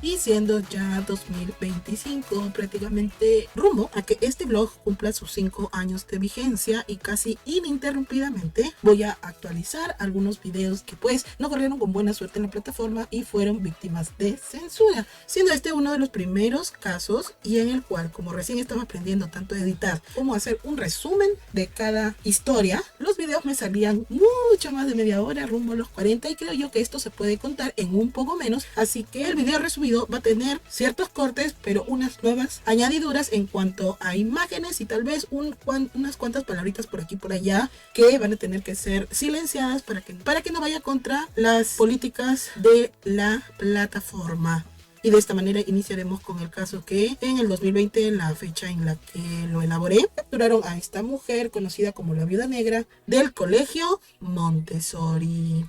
y siendo ya 2025 prácticamente rumbo a que este blog cumpla sus 5 años de vigencia y casi ininterrumpidamente voy a actualizar algunos videos que pues no corrieron con buena suerte en la plataforma y fueron víctimas de censura, siendo este uno de los primeros casos y en el cual, como recién estaba aprendiendo tanto a editar como a hacer un resumen de cada historia, los videos me salían mucho más de media hora, rumbo a los 40, y creo yo que esto se puede contar en un poco menos, así que el video resumido va a tener ciertos cortes pero unas nuevas añadiduras en cuanto a imágenes y tal vez unas cuantas palabritas por aquí por allá que van a tener que ser silenciadas para que no vaya contra las políticas de la plataforma. Y de esta manera iniciaremos con el caso que en el 2020, la fecha en la que lo elaboré, capturaron a esta mujer conocida como la Viuda Negra del Colegio Montessori.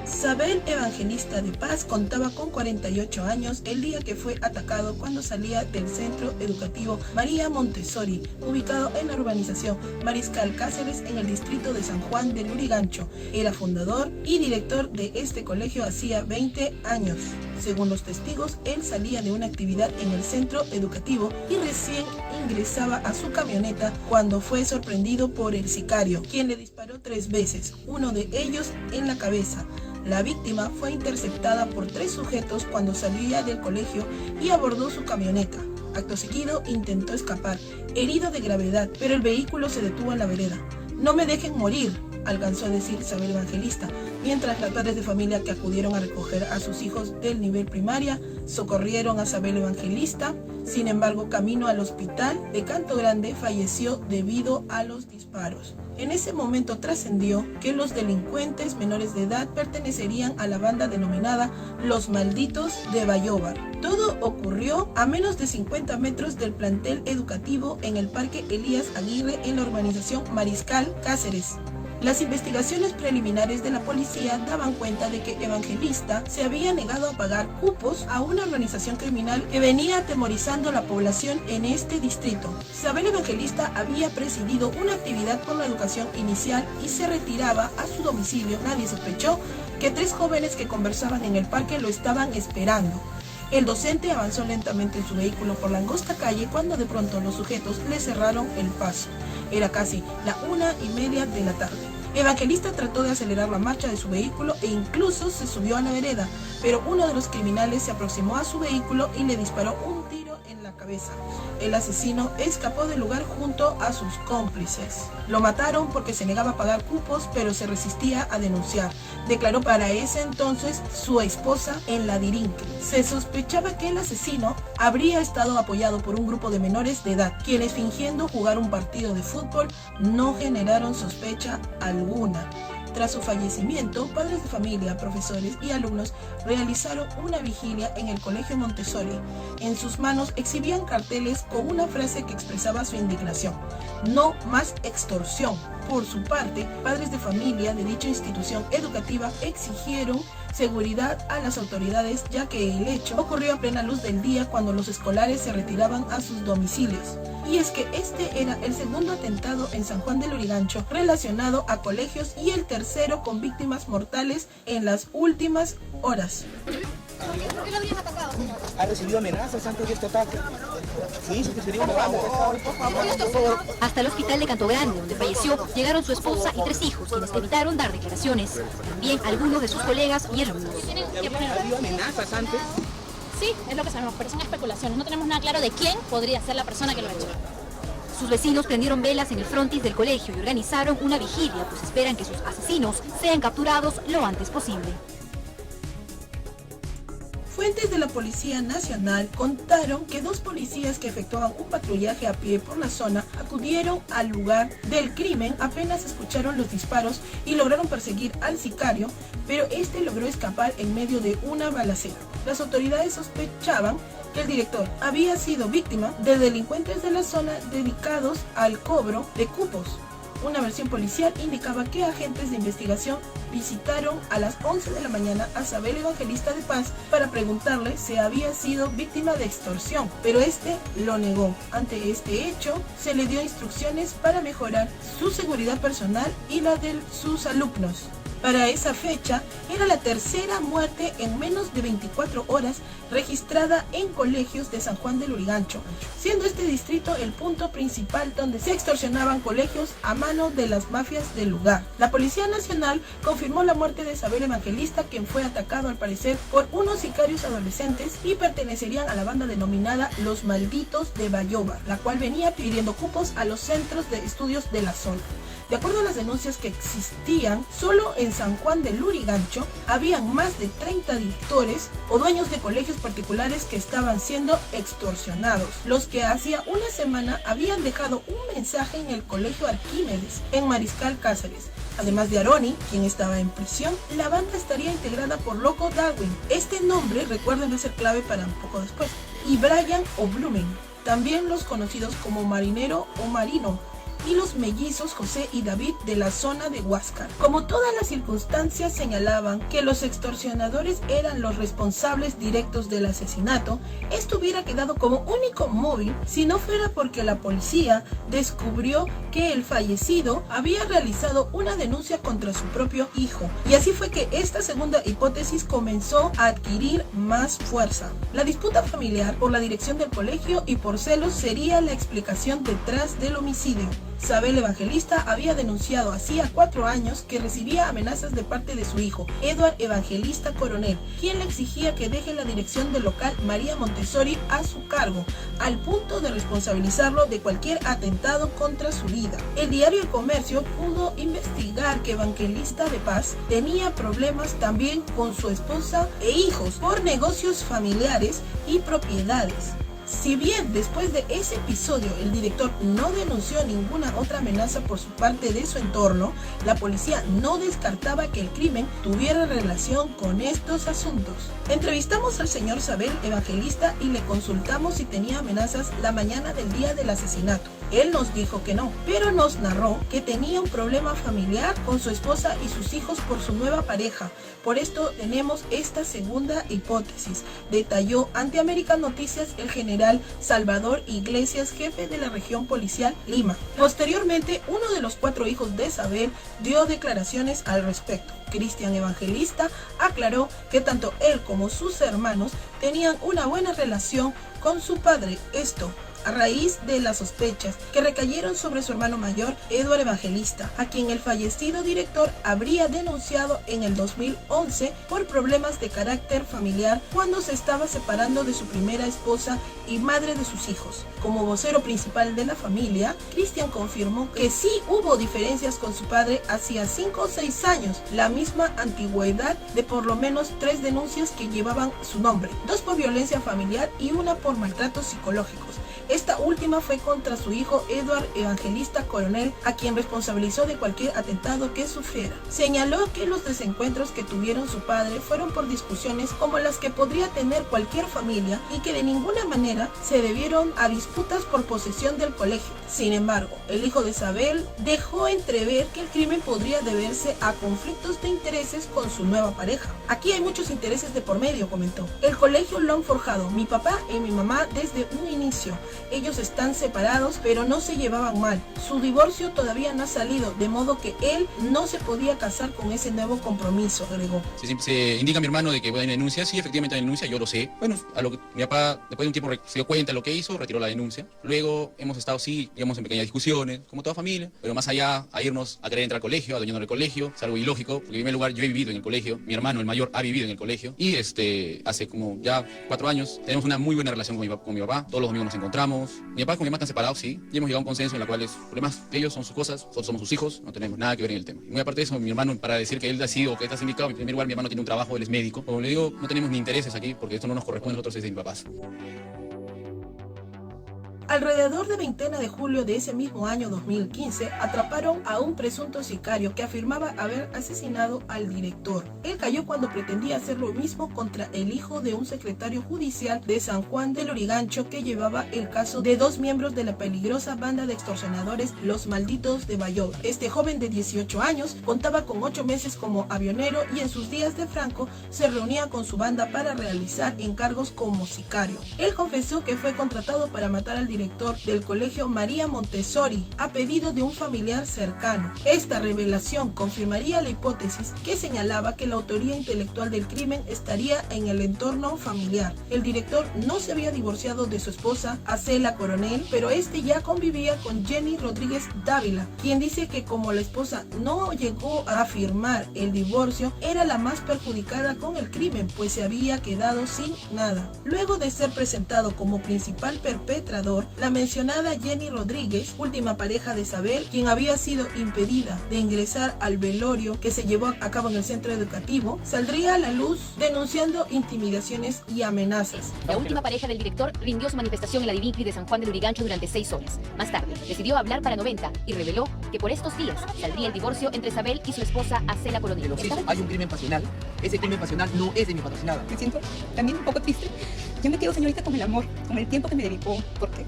Sabel Evangelista de Paz contaba con 48 años el día que fue atacado cuando salía del centro educativo María Montessori, ubicado en la urbanización Mariscal Cáceres en el distrito de San Juan del Lurigancho. Era fundador y director de este colegio hacía 20 años. Según los testigos, él salía de una actividad en el centro educativo y recién ingresaba a su camioneta cuando fue sorprendido por el sicario, quien le disparó 3 veces, uno de ellos en la cabeza. La víctima fue interceptada por 3 sujetos cuando salía del colegio y abordó su camioneta. Acto seguido intentó escapar, herido de gravedad, pero el vehículo se detuvo en la vereda. «No me dejen morir», alcanzó a decir Sabel Evangelista, mientras las padres de familia que acudieron a recoger a sus hijos del nivel primaria socorrieron a Sabel Evangelista. Sin embargo, camino al hospital de Canto Grande falleció debido a los disparos. En ese momento trascendió que los delincuentes menores de edad pertenecerían a la banda denominada Los Malditos de Bayóvar. Todo ocurrió a menos de 50 metros del plantel educativo en el Parque Elías Aguirre en la urbanización Mariscal Cáceres. Las investigaciones preliminares de la policía daban cuenta de que Evangelista se había negado a pagar cupos a una organización criminal que venía atemorizando a la población en este distrito. Sabel Evangelista había presidido una actividad por la educación inicial y se retiraba a su domicilio. Nadie sospechó que 3 jóvenes que conversaban en el parque lo estaban esperando. El docente avanzó lentamente en su vehículo por la angosta calle cuando de pronto los sujetos le cerraron el paso. Era casi la 1:30 de la tarde. Evangelista trató de acelerar la marcha de su vehículo e incluso se subió a la vereda, pero uno de los criminales se aproximó a su vehículo y le disparó un tiro en la cabeza. El asesino escapó del lugar junto a sus cómplices. Lo mataron porque se negaba a pagar cupos, pero se resistía a denunciar, declaró para ese entonces su esposa en la Dirinque. Se sospechaba que el asesino habría estado apoyado por un grupo de menores de edad, quienes fingiendo jugar un partido de fútbol no generaron sospecha alguna. Tras su fallecimiento, padres de familia, profesores y alumnos realizaron una vigilia en el Colegio Montessori. En sus manos exhibían carteles con una frase que expresaba su indignación: «No más extorsión». Por su parte, padres de familia de dicha institución educativa exigieron seguridad a las autoridades, ya que el hecho ocurrió a plena luz del día cuando los escolares se retiraban a sus domicilios. Y es que este era el segundo atentado en San Juan del Lurigancho relacionado a colegios y el tercero con víctimas mortales en las últimas horas. ¿Por qué lo habrían atacado, señor? ¿Ha recibido amenazas antes de este ataque? Sí, sí, sería una banda. Por favor. Hasta el hospital de Canto Grande, donde falleció, llegaron su esposa y 3 hijos, quienes evitaron dar declaraciones. También algunos de sus colegas y alumnos. ¿Ha habido amenazas antes? Sí, es lo que sabemos, pero son especulaciones. No tenemos nada claro de quién podría ser la persona que lo ha hecho. Sus vecinos prendieron velas en el frontis del colegio y organizaron una vigilia, pues esperan que sus asesinos sean capturados lo antes posible. Fuentes de la Policía Nacional contaron que 2 policías que efectuaban un patrullaje a pie por la zona acudieron al lugar del crimen apenas escucharon los disparos y lograron perseguir al sicario, pero este logró escapar en medio de una balacera. Las autoridades sospechaban que el director había sido víctima de delincuentes de la zona dedicados al cobro de cupos. Una versión policial indicaba que agentes de investigación visitaron a las 11 de la mañana a Sabel Evangelista de Paz para preguntarle si había sido víctima de extorsión, pero este lo negó. Ante este hecho, se le dio instrucciones para mejorar su seguridad personal y la de sus alumnos. Para esa fecha, era la tercera muerte en menos de 24 horas registrada en colegios de San Juan del Lurigancho, siendo este distrito el punto principal donde se extorsionaban colegios a mano de las mafias del lugar. La Policía Nacional confirmó la muerte de Isabel Evangelista, quien fue atacado al parecer por unos sicarios adolescentes y pertenecerían a la banda denominada Los Malditos de Bayóvar, la cual venía pidiendo cupos a los centros de estudios de la zona. De acuerdo a las denuncias que existían, solo en San Juan del Lurigancho habían más de 30 directores o dueños de colegios particulares que estaban siendo extorsionados, los que hacía una semana habían dejado un mensaje en el colegio Arquímedes, en Mariscal Cáceres. Además de Aroni, quien estaba en prisión, la banda estaría integrada por Loco Darwin. Este nombre, recuerden, va a ser clave para un poco después. Y Brian O'Blumen, también los conocidos como Marinero o Marino, y los mellizos José y David de la zona de Huáscar. Como todas las circunstancias señalaban que los extorsionadores eran los responsables directos del asesinato, esto hubiera quedado como único móvil si no fuera porque la policía descubrió que el fallecido había realizado una denuncia contra su propio hijo, y así fue que esta segunda hipótesis comenzó a adquirir más fuerza. La disputa familiar por la dirección del colegio y por celos sería la explicación detrás del homicidio. Isabel Evangelista había denunciado hacía 4 años que recibía amenazas de parte de su hijo, Edward Evangelista Coronel, quien le exigía que deje la dirección del local María Montessori a su cargo, al punto de responsabilizarlo de cualquier atentado contra su vida. El diario El Comercio pudo investigar que Evangelista de Paz tenía problemas también con su esposa e hijos por negocios familiares y propiedades. Si bien después de ese episodio el director no denunció ninguna otra amenaza por su parte de su entorno, la policía no descartaba que el crimen tuviera relación con estos asuntos. Entrevistamos al señor Isabel Evangelista y le consultamos si tenía amenazas la mañana del día del asesinato. Él nos dijo que no, pero nos narró que tenía un problema familiar con su esposa y sus hijos por su nueva pareja. Por esto tenemos esta segunda hipótesis, detalló ante American Noticias el general Salvador Iglesias, jefe de la región policial Lima. Posteriormente, uno de los 4 hijos de Isabel dio declaraciones al respecto. Cristian Evangelista aclaró que tanto él como sus hermanos tenían una buena relación con su padre, esto a raíz de las sospechas que recayeron sobre su hermano mayor, Edward Evangelista, a quien el fallecido director habría denunciado en el 2011 por problemas de carácter familiar cuando se estaba separando de su primera esposa y madre de sus hijos. Como vocero principal de la familia, Cristian confirmó que sí hubo diferencias con su padre hacía 5 o 6 años, la misma antigüedad de por lo menos 3 denuncias que llevaban su nombre, 2 por violencia familiar y 1 por maltratos psicológicos. Esta última fue contra su hijo Edward Evangelista Coronel, a quien responsabilizó de cualquier atentado que sufriera. Señaló que los desencuentros que tuvieron su padre fueron por discusiones como las que podría tener cualquier familia y que de ninguna manera se debieron a disputas por posesión del colegio. Sin embargo, el hijo de Isabel dejó entrever que el crimen podría deberse a conflictos de intereses con su nueva pareja. Aquí hay muchos intereses de por medio, comentó. El colegio lo han forjado mi papá y mi mamá desde un inicio. Ellos están separados, pero no se llevaban mal. Su divorcio todavía no ha salido, de modo que él no se podía casar con ese nuevo compromiso, agregó. Se indica a mi hermano de que hay denuncia. Sí, efectivamente hay denuncia, yo lo sé. Bueno, a lo que mi papá, después de un tiempo se dio cuenta de lo que hizo, retiró la denuncia. Luego hemos estado, sí, digamos, en pequeñas discusiones, como toda familia, pero más allá a irnos a querer entrar al colegio, adueñarnos del colegio, es algo ilógico, porque en primer lugar yo he vivido en el colegio, mi hermano, el mayor, ha vivido en el colegio, y hace como ya 4 años tenemos una muy buena relación con mi papá, todos los domingos nos encontramos. Mi papá con mi mamá están separados, sí, y hemos llegado a un consenso en la cual los problemas de ellos son sus cosas, nosotros somos sus hijos, no tenemos nada que ver en el tema. Y muy aparte de eso, mi hermano, para decir que él ha sido, que está sindicado, en primer lugar mi hermano tiene un trabajo, él es médico, como le digo, no tenemos ni intereses aquí, porque esto no nos corresponde a nosotros, es de mis papás. Alrededor de veintena de julio de ese mismo año 2015, atraparon a un presunto sicario que afirmaba haber asesinado al director. Él cayó cuando pretendía hacer lo mismo contra el hijo de un secretario judicial de San Juan del Lurigancho que llevaba el caso de 2 miembros de la peligrosa banda de extorsionadores Los Malditos de Bayóvar. Este joven de 18 años contaba con 8 meses como avionero y en sus días de Franco se reunía con su banda para realizar encargos como sicario. Él confesó que fue contratado para matar al director director del colegio María Montessori a pedido de un familiar cercano. Esta revelación confirmaría la hipótesis que señalaba que la autoría intelectual del crimen estaría en el entorno familiar. El director no se había divorciado de su esposa, Acela Coronel, pero este ya convivía con Jenny Rodríguez Dávila, quien dice que como la esposa no llegó a firmar el divorcio, era la más perjudicada con el crimen, pues se había quedado sin nada. Luego de ser presentado como principal perpetrador, la mencionada Jenny Rodríguez, última pareja de Isabel, quien había sido impedida de ingresar al velorio que se llevó a cabo en el centro educativo, saldría a la luz denunciando intimidaciones y amenazas. La última pareja del director rindió su manifestación en la Divincri de San Juan del Lurigancho durante 6 horas. Más tarde, decidió hablar para 90 y reveló que por estos días saldría el divorcio entre Isabel y su esposa Acela Coronel. Hay un crimen pasional. Ese crimen pasional no es de mi patrocinada. Me siento también un poco triste. Yo me quedo, señorita, con el amor, con el tiempo que me dedicó, porque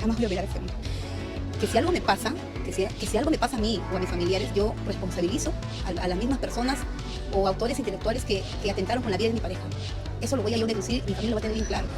jamás voy a olvidar a ese hombre. Que si algo me pasa, que si algo me pasa a mí o a mis familiares, yo responsabilizo a las mismas personas o autores intelectuales que atentaron con la vida de mi pareja. Eso lo voy a yo deducir y mi familia lo va a tener bien claro.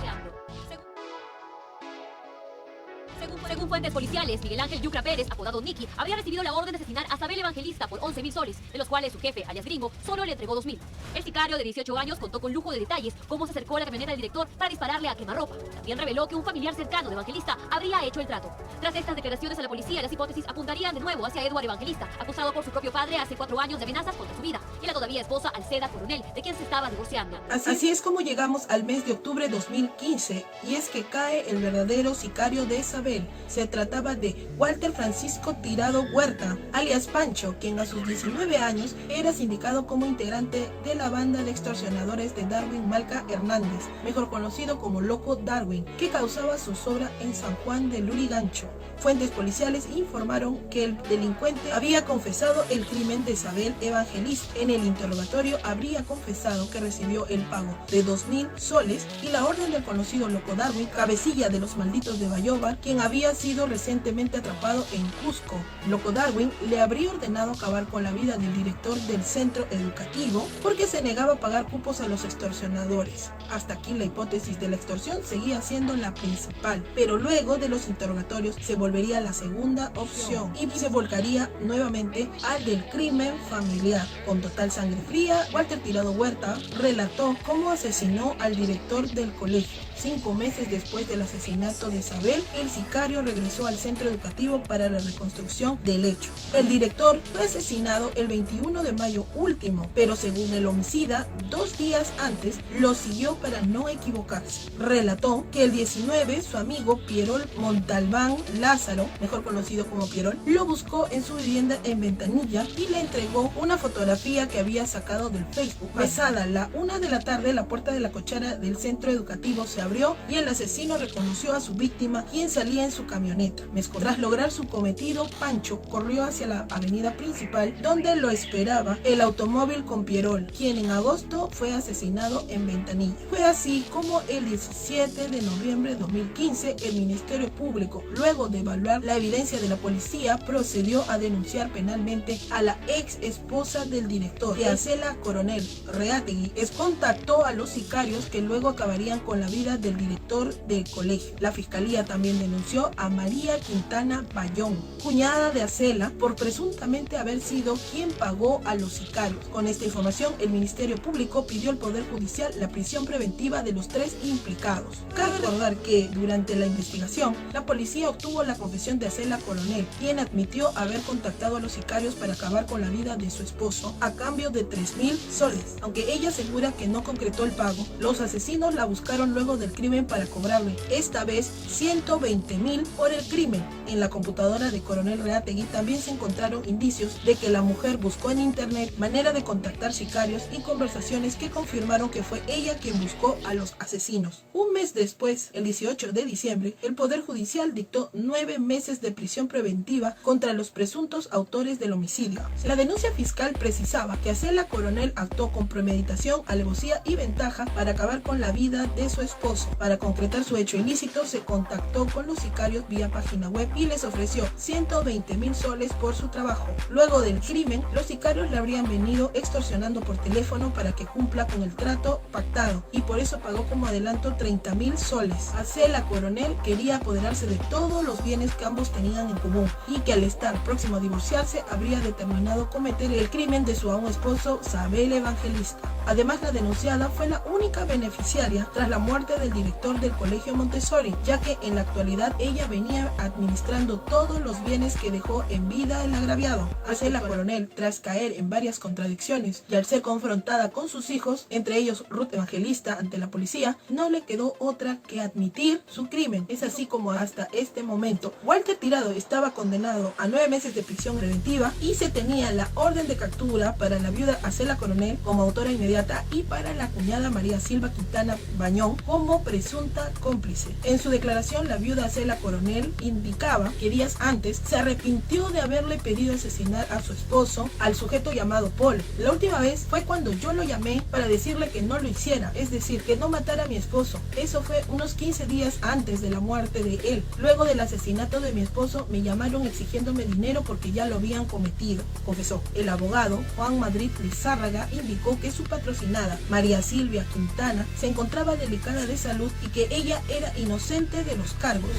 Según fuentes policiales, Miguel Ángel Yucra Pérez, apodado Nicky, habría recibido la orden de asesinar a Isabel Evangelista por 11.000 soles, de los cuales su jefe, alias Gringo, solo le entregó 2.000. El sicario de 18 años contó con lujo de detalles cómo se acercó a la camioneta del director para dispararle a quemarropa. También reveló que un familiar cercano de Evangelista habría hecho el trato. Tras estas declaraciones a la policía, las hipótesis apuntarían de nuevo hacia Edward Evangelista, acusado por su propio padre hace 4 años de amenazas contra su vida, y la todavía esposa Alceda Coronel, de quien se estaba divorciando. Así es como llegamos al mes de octubre de 2015, y es que cae el verdadero sicario de Isabel. Se trataba de Walter Francisco Tirado Huerta, alias Pancho, quien a sus 19 años era sindicado como integrante de la banda de extorsionadores de Darwin Malca Hernández, mejor conocido como Loco Darwin, que causaba su sobra en San Juan del Lurigancho. Fuentes policiales informaron que el delincuente había confesado el crimen de Isabel Evangelista. En el interrogatorio habría confesado que recibió el pago de 2.000 soles y la orden del conocido Loco Darwin, cabecilla de los malditos de Bayoba, quien había sido recientemente atrapado en Cusco. Loco Darwin le habría ordenado acabar con la vida del director del centro educativo porque se negaba a pagar cupos a los extorsionadores. Hasta aquí la hipótesis de la extorsión seguía siendo la principal, pero luego de los interrogatorios se volvería la segunda opción y se volcaría nuevamente al del crimen familiar. Con total sangre fría, Walter Tirado Huerta relató cómo asesinó al director del colegio. 5 meses después del asesinato de Isabel, el sicario regresó al centro educativo para la reconstrucción del hecho. El director fue asesinado el 21 de mayo último, pero según el homicida, 2 días antes lo siguió para no equivocarse. Relató que el 19 su amigo Pierol Montalbán Lázaro, mejor conocido como Pierol, lo buscó en su vivienda en Ventanilla y le entregó una fotografía que había sacado del Facebook. Pasada la 1 de la tarde, la puerta de la cochera del centro educativo se abrió y el asesino reconoció a su víctima, quien salía en su camioneta. Tras lograr su cometido, Pancho corrió hacia la avenida principal, donde lo esperaba el automóvil con Pierol, quien en agosto fue asesinado en Ventanilla. Fue así como el 17 de noviembre de 2015, el Ministerio Público, luego de evaluar la evidencia de la policía, procedió a denunciar penalmente a la ex esposa del director, Acela Coronel Reategui. Contactó a los sicarios que luego acabarían con la vida del director del colegio. La fiscalía también denunció a María Quintana Bayón, cuñada de Acela, por presuntamente haber sido quien pagó a los sicarios. Con esta información, el Ministerio Público pidió al Poder Judicial la prisión preventiva de los 3 implicados. Cabe recordar que durante la investigación, la policía obtuvo la confesión de Acela Coronel, quien admitió haber contactado a los sicarios para acabar con la vida de su esposo a cambio de 3.000 soles. Aunque ella asegura que no concretó el pago, los asesinos la buscaron luego del crimen para cobrarle, esta vez 120.000 por el crimen. En la computadora de Coronel Reategui también se encontraron indicios de que la mujer buscó en internet manera de contactar sicarios y conversaciones que confirmaron que fue ella quien buscó a los asesinos. Un mes después, el 18 de diciembre, el Poder Judicial dictó 9 meses de prisión preventiva contra los presuntos autores del homicidio. La denuncia fiscal precisaba que Acela Coronel actuó con premeditación, alevosía y ventaja para acabar con la vida de su esposo. Para concretar su hecho ilícito, se contactó con los sicarios vía página web y les ofreció 120.000 soles por su trabajo. Luego del crimen, los sicarios le habrían venido extorsionando por teléfono para que cumpla con el trato pactado y por eso pagó como adelanto 30.000 soles. Acela Coronel quería apoderarse de todos los bienes que ambos tenían en común y que al estar próximo a divorciarse habría determinado cometer el crimen de su aún esposo Sabel Evangelista. Además, la denunciada fue la única beneficiaria tras la muerte del director del Colegio Montessori, ya que en la actualidad ella venía administrando todos los bienes que dejó en vida el agraviado. Acela Coronel, tras caer en varias contradicciones y al ser confrontada con sus hijos, entre ellos Ruth Evangelista, ante la policía, no le quedó otra que admitir su crimen. Es así como hasta este momento Walter Tirado estaba condenado a 9 meses de prisión preventiva y se tenía la orden de captura para la viuda Acela Coronel como autora inmediata y para la cuñada María Silva Quintana Bañón como presunta cómplice. En su declaración, la viuda Acela Coronel indicaba que días antes se arrepintió de haberle pedido asesinar a su esposo, al sujeto llamado Paul. La última vez fue cuando yo lo llamé para decirle que no lo hiciera, es decir, que no matara a mi esposo. Eso fue unos 15 días antes de la muerte de él. Luego del asesinato de mi esposo me llamaron exigiéndome dinero porque ya lo habían cometido, confesó. El abogado Juan Madrid Lizárraga indicó que su patrocinada María Silvia Quintana se encontraba delicada de salud y que ella era inocente de los cargos.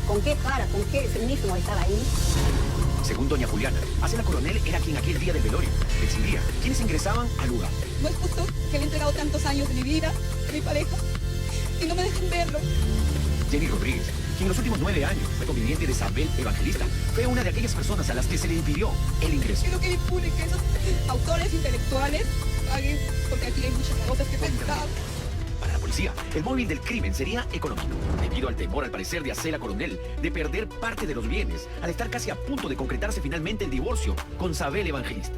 ¿Con qué cara, con qué feminismo estaba ahí? Según doña Juliana, Acela Coronel era quien aquel día del velorio decidía quiénes ingresaban al lugar. No es justo que le he entregado tantos años de mi vida a mi pareja y no me dejen verlo. Jenny Rodríguez, quien en los últimos 9 años fue conviviente de Sabel Evangelista, fue una de aquellas personas a las que se le impidió el ingreso. Quiero que me impune que esos autores intelectuales paguen, porque aquí hay muchas cosas que pensar. Para la policía, el móvil del crimen sería económico, debido al temor al parecer de Acela Coronel de perder parte de los bienes, al estar casi a punto de concretarse finalmente el divorcio con Sabel Evangelista.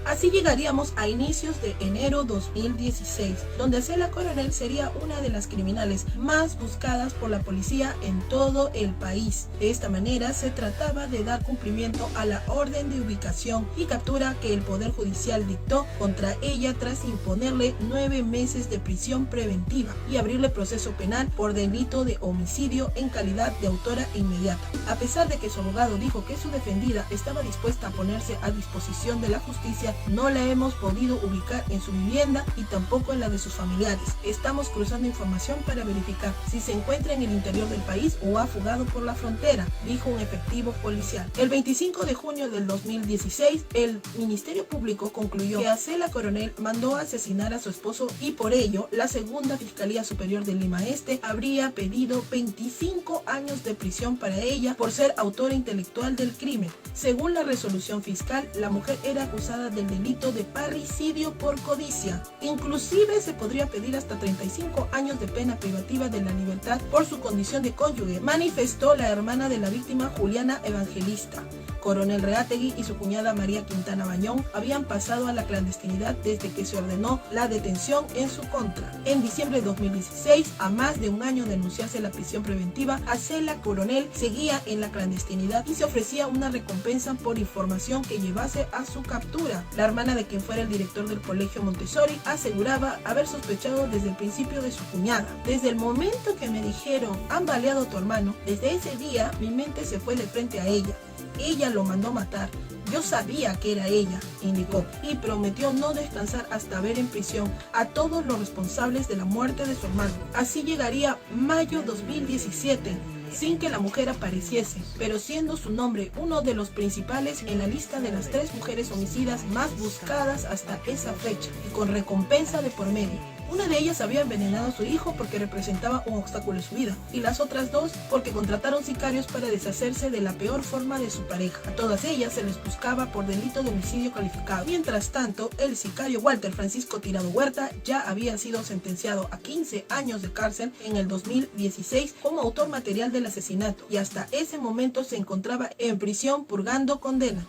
Así llegaríamos a inicios de enero 2016, donde Acela Coronel sería una de las criminales más buscadas por la policía en todo el país. De esta manera se trataba de dar cumplimiento a la orden de ubicación y captura que el Poder Judicial dictó contra ella tras imponerle 9 meses de prisión preventiva y abrirle proceso penal por delito de homicidio en calidad de autora inmediata. A pesar de que su abogado dijo que su defendida estaba dispuesta a ponerse a disposición de la justicia, no la hemos podido ubicar en su vivienda y tampoco en la de sus familiares. Estamos cruzando información para verificar si se encuentra en el interior del país o ha fugado por la frontera, dijo un efectivo policial. El 25 de junio del 2016, el Ministerio Público concluyó que Acela Coronel mandó a asesinar a su esposo y por ello la Segunda Fiscalía Superior de Lima Este habría pedido 25 años de prisión para ella por ser autora intelectual del crimen. Según la resolución fiscal, la mujer era acusada del delito de parricidio por codicia. Inclusive se podría pedir hasta 35 años de pena privativa de la libertad por su condición de cónyuge, manifestó la hermana de la víctima Juliana Evangelista. Coronel Reategui y su cuñada María Quintana Bañón habían pasado a la clandestinidad desde que se ordenó la detención en su contra. En diciembre de 2016, a más de un año de anunciarse la prisión preventiva, Acela Coronel seguía en la clandestinidad y se ofrecía una recompensa por información que llevase a su captura. La hermana de quien fuera el director del Colegio Montessori aseguraba haber sospechado desde el principio de su cuñada. Desde el momento que me dijeron, han baleado a tu hermano, desde ese día mi mente se fue de frente a ella. Ella lo mandó matar. Yo sabía que era ella, indicó, y prometió no descansar hasta ver en prisión a todos los responsables de la muerte de su hermano. Así llegaría mayo 2017, sin que la mujer apareciese, pero siendo su nombre uno de los principales en la lista de las 3 mujeres homicidas más buscadas hasta esa fecha, y con recompensa de por medio. Una de ellas había envenenado a su hijo porque representaba un obstáculo en su vida, y las otras 2 porque contrataron sicarios para deshacerse de la peor forma de su pareja. A todas ellas se les buscaba por delito de homicidio calificado. Mientras tanto, el sicario Walter Francisco Tirado Huerta ya había sido sentenciado a 15 años de cárcel en el 2016 como autor material del asesinato, y hasta ese momento se encontraba en prisión purgando condena.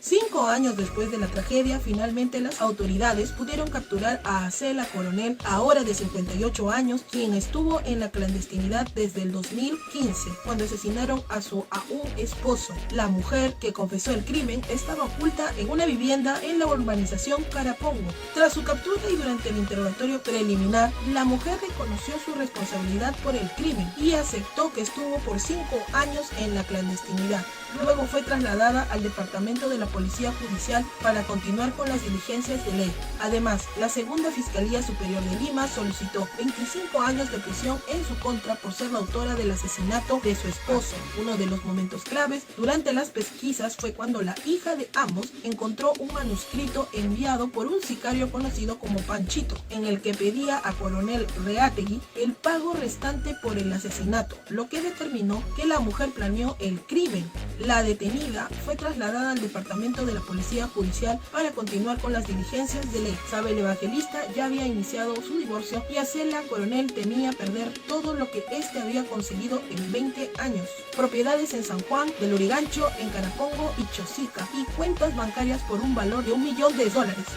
5 5 años después de la tragedia, finalmente las autoridades pudieron capturar a Acela Coronel, ahora de 58 años, quien estuvo en la clandestinidad desde el 2015, cuando asesinaron a su aún esposo. La mujer que confesó el crimen estaba oculta en una vivienda en la urbanización Carapongo. Tras su captura y durante el interrogatorio preliminar, la mujer reconoció su responsabilidad por el crimen y aceptó que estuvo por 5 años en la clandestinidad. Luego fue trasladada al departamento de la Policía Judicial para continuar con las diligencias de ley. Además, la Segunda Fiscalía Superior de Lima solicitó 25 años de prisión en su contra por ser la autora del asesinato de su esposo. Uno de los momentos claves durante las pesquisas fue cuando la hija de ambos encontró un manuscrito enviado por un sicario conocido como Panchito, en el que pedía a Coronel Reategui el pago restante por el asesinato, lo que determinó que la mujer planeó el crimen. La detenida fue trasladada al departamento de la Policía Judicial para continuar con las diligencias de ley. Sabel Evangelista ya había iniciado su divorcio y Acela Coronel temía perder todo lo que éste había conseguido en 20 años. Propiedades en San Juan, del Lurigancho, en Carapongo y Chosica, y cuentas bancarias por un valor de $1 millón.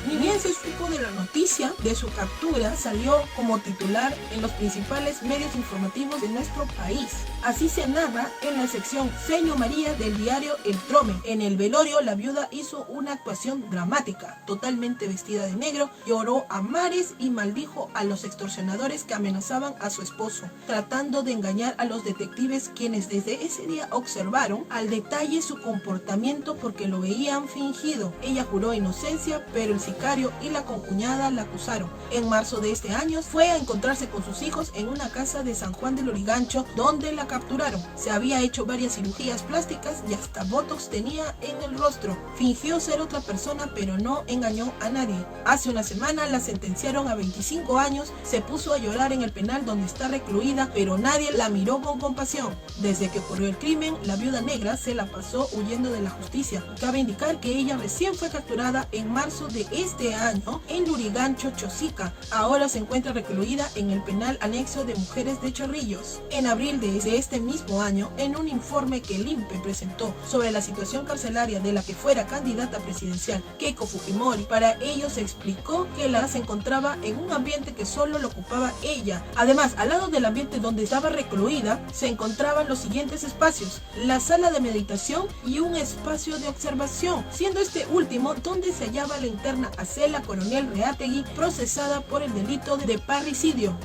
Ni bien se supo de la noticia de su captura, salió como titular en los principales medios informativos de nuestro país. Así se narra en la sección Seño María del diario El Trome. En el velorio, la viuda hizo una actuación dramática. Totalmente vestida de negro, lloró a mares y maldijo a los extorsionadores que amenazaban a su esposo, tratando de engañar a los detectives, quienes desde ese día observaron al detalle su comportamiento porque lo veían fingido. Ella juró inocencia, pero el sicario y la concuñada la acusaron. En marzo de este año fue a encontrarse con sus hijos en una casa de San Juan del Lurigancho, donde la capturaron. Se había hecho varias cirugías plásticas y hasta botox tenía en el rostro. Fingió ser otra persona, pero no engañó a nadie. Hace una semana la sentenciaron a 25 años, se puso a llorar en el penal donde está recluida, pero nadie la miró con compasión. Desde que ocurrió el crimen, la viuda negra se la pasó huyendo de la justicia. Cabe indicar que ella recién fue capturada en marzo de este año en Lurigancho, Chosica. Ahora se encuentra recluida en el penal anexo de mujeres de Chorrillos. En abril de este mismo año, en un informe que el INPE presentó sobre la situación carcelaria de la que fuera candidata presidencial Keiko Fujimori, para ello se explicó que se encontraba en un ambiente que solo lo ocupaba ella. Además, al lado del ambiente donde estaba recluida, se encontraban los siguientes espacios: la sala de meditación y un espacio de observación, siendo este último donde se hallaba la interna Acela Coronel Reategui, procesada por el delito de parricidio.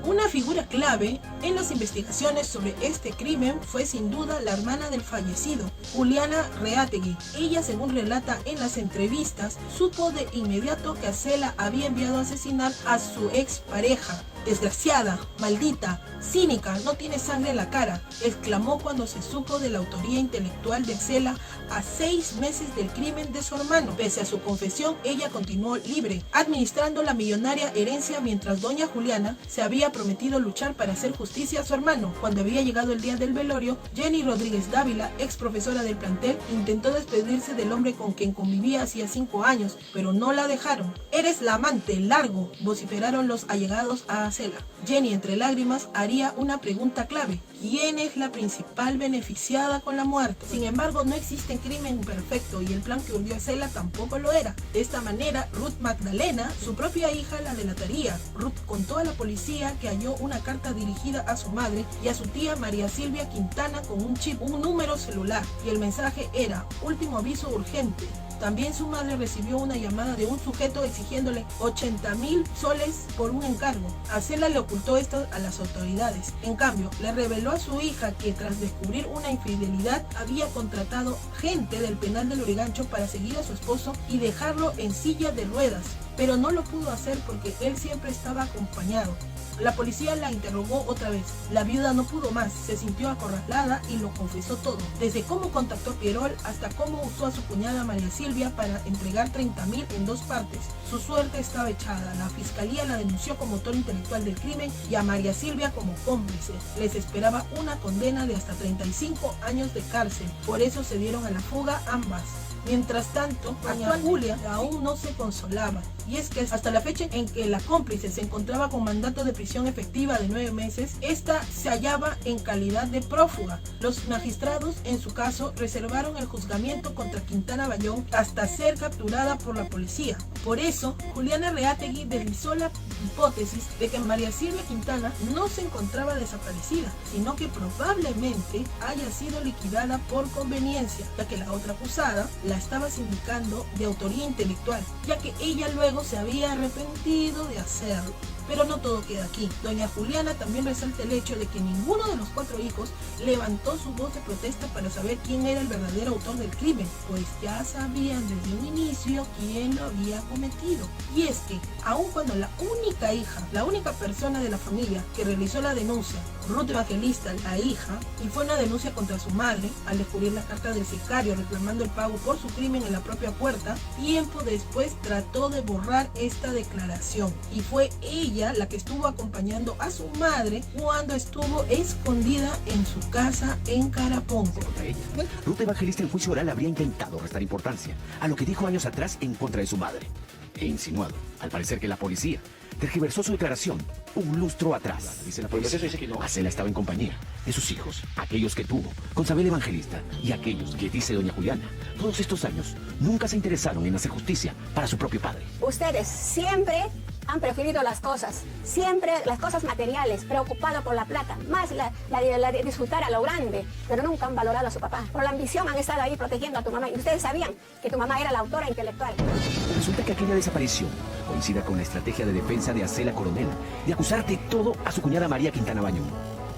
Una figura clave en las investigaciones sobre este crimen fue sin duda la hermana del fallecido, Juliana Reategui. Ella, según relata en las entrevistas, supo de inmediato que Acela había enviado a asesinar a su expareja. Desgraciada, maldita, cínica, no tiene sangre en la cara, exclamó cuando se supo de la autoría intelectual de Acela a 6 meses del crimen de su hermano. Pese a su confesión, ella continuó libre, administrando la millonaria herencia, mientras doña Juliana se había prometido luchar para hacer justicia a su hermano. Cuando había llegado el día del velorio, Jenny Rodríguez Dávila, ex profesora del plantel, intentó despedirse del hombre con quien convivía hacía 5 años, pero no la dejaron. «Eres la amante, largo», vociferaron los allegados a Acela. Jenny, entre lágrimas, haría una pregunta clave: ¿quién es la principal beneficiada con la muerte? Sin embargo, no existe crimen perfecto y el plan que hundió a Acela tampoco lo era. De esta manera, Ruth Magdalena, su propia hija, la delataría. Ruth contó a la policía que halló una carta dirigida a su madre y a su tía María Silvia Quintana con un chip, un número celular, y el mensaje era: último aviso urgente. También su madre recibió una llamada de un sujeto exigiéndole 80.000 soles por un encargo. Acela le ocultó esto a las autoridades. En cambio, le reveló a su hija que tras descubrir una infidelidad había contratado gente del penal de Lurigancho para seguir a su esposo y dejarlo en silla de ruedas, pero no lo pudo hacer porque él siempre estaba acompañado. La policía la interrogó otra vez. La viuda no pudo más, se sintió acorralada y lo confesó todo, desde cómo contactó a Pierol hasta cómo usó a su cuñada María Silvia para entregar 30.000 en 2 partes. Su suerte estaba echada. La fiscalía la denunció como autor intelectual del crimen y a María Silvia como cómplice. Les esperaba una condena de hasta 35 años de cárcel. Por eso se dieron a la fuga ambas. Mientras tanto, doña Julia aún no se consolaba, y es que hasta la fecha en que la cómplice se encontraba con mandato de prisión efectiva de 9 meses, esta se hallaba en calidad de prófuga. Los magistrados en su caso reservaron el juzgamiento contra Quintana Bayón hasta ser capturada por la policía. Por eso, Juliana Reategui deslizó la hipótesis de que María Silvia Quintana no se encontraba desaparecida, sino que probablemente haya sido liquidada por conveniencia, ya que la otra acusada la estaba sindicando de autoría intelectual, ya que ella luego se había arrepentido de hacerlo. Pero no todo queda aquí. Doña Juliana también resalta el hecho de que ninguno de los 4 hijos levantó su voz de protesta para saber quién era el verdadero autor del crimen, pues ya sabían desde un inicio quién lo había cometido. Y es que, aun cuando la única hija, la única persona de la familia que realizó la denuncia, Ruth Evangelista, la hija, y fue una denuncia contra su madre, al descubrir la carta del sicario reclamando el pago por su crimen en la propia puerta, tiempo después trató de borrar esta declaración, y fue ella la que estuvo acompañando a su madre cuando estuvo escondida en su casa en Caraponco. Ruth Evangelista en juicio oral habría intentado restar importancia a lo que dijo años atrás en contra de su madre, e insinuado, al parecer, que la policía tergiversó su declaración un lustro atrás. Dice la policía, Acela estaba en compañía de sus hijos, aquellos que tuvo con Sabel Evangelista, y aquellos que, dice doña Juliana, todos estos años nunca se interesaron en hacer justicia para su propio padre. Ustedes siempre han preferido las cosas, siempre las cosas materiales, preocupados por la plata, más la de disfrutar a lo grande, pero nunca han valorado a su papá. Por la ambición han estado ahí protegiendo a tu mamá, y ustedes sabían que tu mamá era la autora intelectual. Resulta que aquella desaparición coincide con la estrategia de defensa de Acela Coronel de acusar de todo a su cuñada María Quintana Bayón,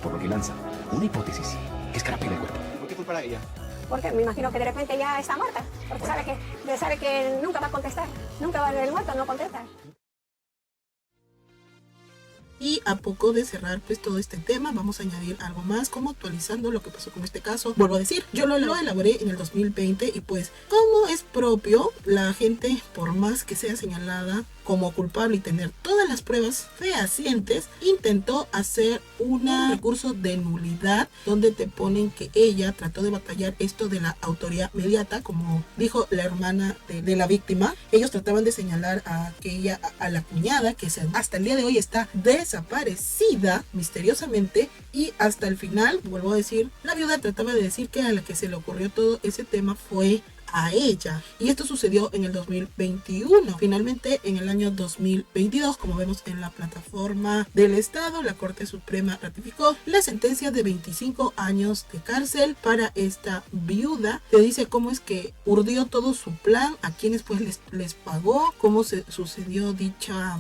por lo que lanza una hipótesis que escarapela el cuerpo. ¿Por qué fue para ella? Porque me imagino que de repente ya está muerta, porque sabe que nunca va a contestar, nunca va a el muerto, no contesta. Y a poco de cerrar pues todo este tema, vamos a añadir algo más, como actualizando lo que pasó con este caso. Vuelvo a decir, yo lo elaboré en el 2020 y pues como es propio, la gente, por más que sea señalada como culpable y tener todas las pruebas fehacientes, intentó hacer un recurso de nulidad donde te ponen que ella trató de batallar esto de la autoría mediata, como dijo la hermana de la víctima. Ellos trataban de señalar a que ella, a la cuñada, que hasta el día de hoy está desaparecida misteriosamente, y hasta el final, vuelvo a decir, la viuda trataba de decir que a la que se le ocurrió todo ese tema fue a ella, y esto sucedió en el 2021. Finalmente, en el año 2022, como vemos en la plataforma del Estado, la Corte Suprema ratificó la sentencia de 25 años de cárcel para esta viuda. Te dice cómo es que urdió todo su plan, a quienes pues les pagó, cómo se sucedió dicha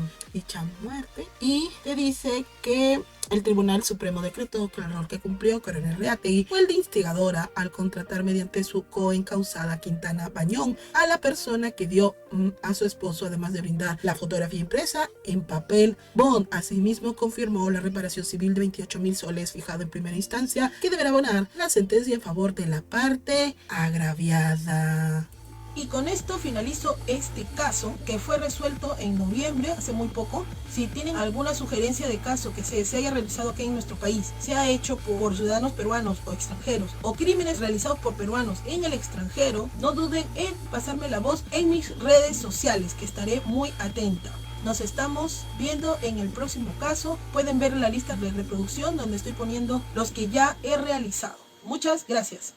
muerte, y te dice que el Tribunal Supremo decretó que el error que cumplió Coronel Reategui fue el de instigadora al contratar mediante su coencausada Quintana Bayón a la persona que dio a su esposo, además de brindar la fotografía impresa en papel bond. Asimismo, confirmó la reparación civil de 28,000 soles fijado en primera instancia, que deberá abonar la sentencia en favor de la parte agraviada. Y con esto finalizo este caso, que fue resuelto en noviembre, hace muy poco. Si tienen alguna sugerencia de caso que se haya realizado aquí en nuestro país, sea hecho por ciudadanos peruanos o extranjeros, o crímenes realizados por peruanos en el extranjero, no duden en pasarme la voz en mis redes sociales, que estaré muy atenta. Nos estamos viendo en el próximo caso. Pueden ver la lista de reproducción donde estoy poniendo los que ya he realizado. Muchas gracias.